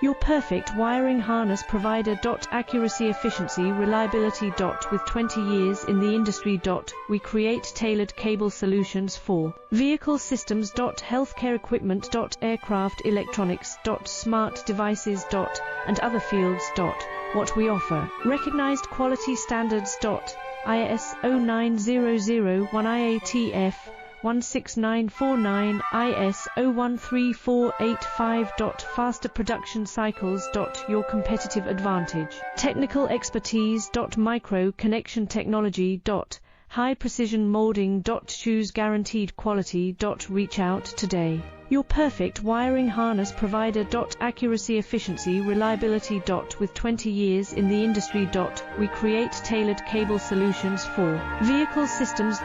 Your perfect wiring harness provider. Accuracy, efficiency, reliability. With 20 years in the industry. We create tailored cable solutions for vehicle systems. Healthcare equipment. Aircraft electronics. Smart devices. And other fields. What we offer: recognized quality standards. IS 09001 IATF 16949 IS 013485. Faster production cycles. Your competitive advantage. Technical expertise. Micro connection technology. High precision molding. Choose guaranteed quality. Reach out today. Your perfect wiring harness provider. Accuracy, efficiency, reliability. With 20 years in the industry. We create tailored cable solutions for vehicle systems.